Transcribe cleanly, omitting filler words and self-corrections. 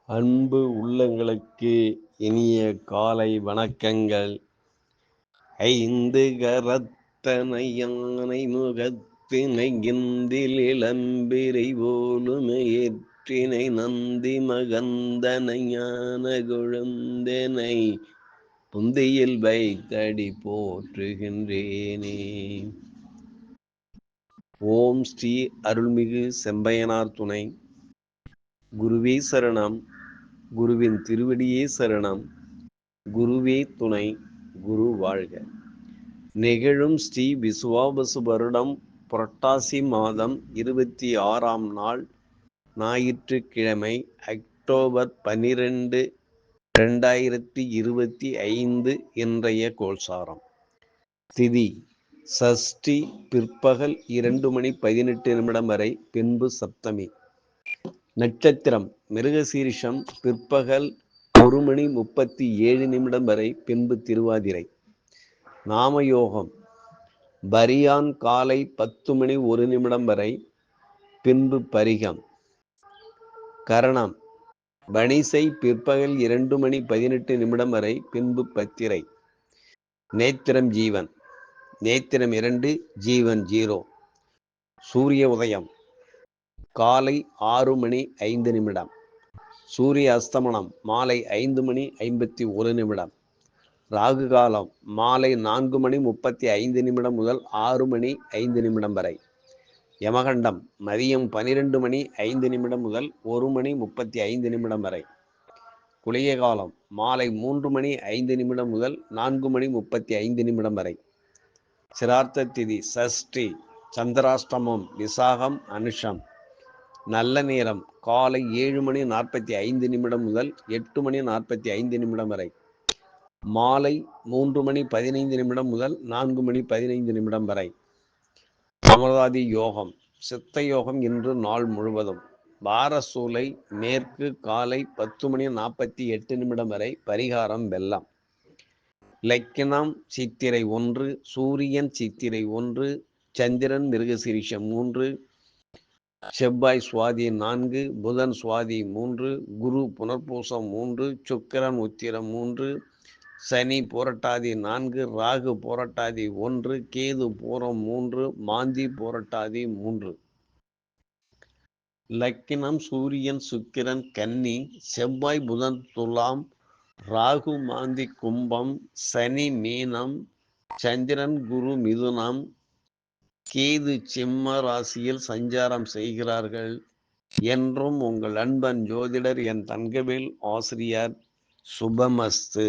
அன்பு உள்ளங்களுக்கு இனிய காலை வணக்கங்கள். ஐந்து கரத்தனை யானை முகத்தினை கிந்தில் இளம்பிரை போலுமை ஏற்றினை நந்தி மகந்தனை ஞான குழந்தனை புந்தியில் வைத்தடி போற்றுகின்றேனே. ஓம் ஸ்ரீ அருள்மிகு செம்பையனார் துணை. குருவே சரணம். குருவின் திருவடியே சரணம். குருவே துணை. குரு வாழ்க. நிகழும் ஸ்ரீ விசுவாவசு வருடம் புரட்டாசி மாதம் 26ஆம் நாள் ஞாயிற்றுக்கிழமை, அக்டோபர் 12, 2025 இன்றைய கோல்சாரம். திதி சஷ்டி பிற்பகல் 2:18 வரை, பின்பு சப்தமி. நட்சத்திரம் மிருகசீரிஷம் பிற்பகல் 1:37 வரை, பின்பு திருவாதிரை. நாமயோகம் பரியான் காலை 10:01 வரை, பின்பு பரிகம். கரணம் வணிசை பிற்பகல் 2:18 வரை, பின்பு பத்திரை. நேத்திரம் ஜீவன். நேத்திரம் 2, ஜீவன் 0. சூரிய உதயம் காலை 6:05. சூரிய அஸ்தமனம் மாலை 5:51. ராகு காலம் மாலை 4:35 முதல் 6:05 வரை. யமகண்டம் மதியம் 12:05 முதல் 1:35 வரை. குளிகை காலம் மாலை 3:05 முதல் 4:35 வரை. சிரார்த்த திதி சஷ்டி. சந்திராஷ்டமம் விசாகம் அனுஷம். நல்ல நேரம் காலை 7:45 முதல் 8:45 வரை. மாலை 3:15 முதல் 4:15 வரை. அமராதி யோகம் சித்த யோகம் இன்று நாள் முழுவதும். பாரசூலை மேற்கு காலை 10:48 வரை. பரிகாரம் வெல்லம். லக்கினம் சித்திரை 1, சூரியன் சித்திரை 1, சந்திரன் மிருகசீரிஷம் 3, செவ்வாய் சுவாதி 4, புதன் சுவாதி 3, குரு புனர்பூசம் 3, சுக்கிரன் உத்திரம் 3, சனி புரட்டாதி 4, ராகு புரட்டாதி 1, கேது பூரம் 3, மாந்தி புரட்டாதி 3. லக்கினம் சூரியன் சுக்கிரன் கன்னி, செவ்வாய் புதன் துலாம், ராகு மாந்தி கும்பம், சனி மீனம், சந்திரன் குரு மிதுனம், கேது சிம்ம ராசியில் சஞ்சாரம் செய்கிறார்கள். என்றும் உங்கள் அன்பன் ஜோதிடர் என் தங்கவேல் ஆசிரியர். சுபமஸ்து.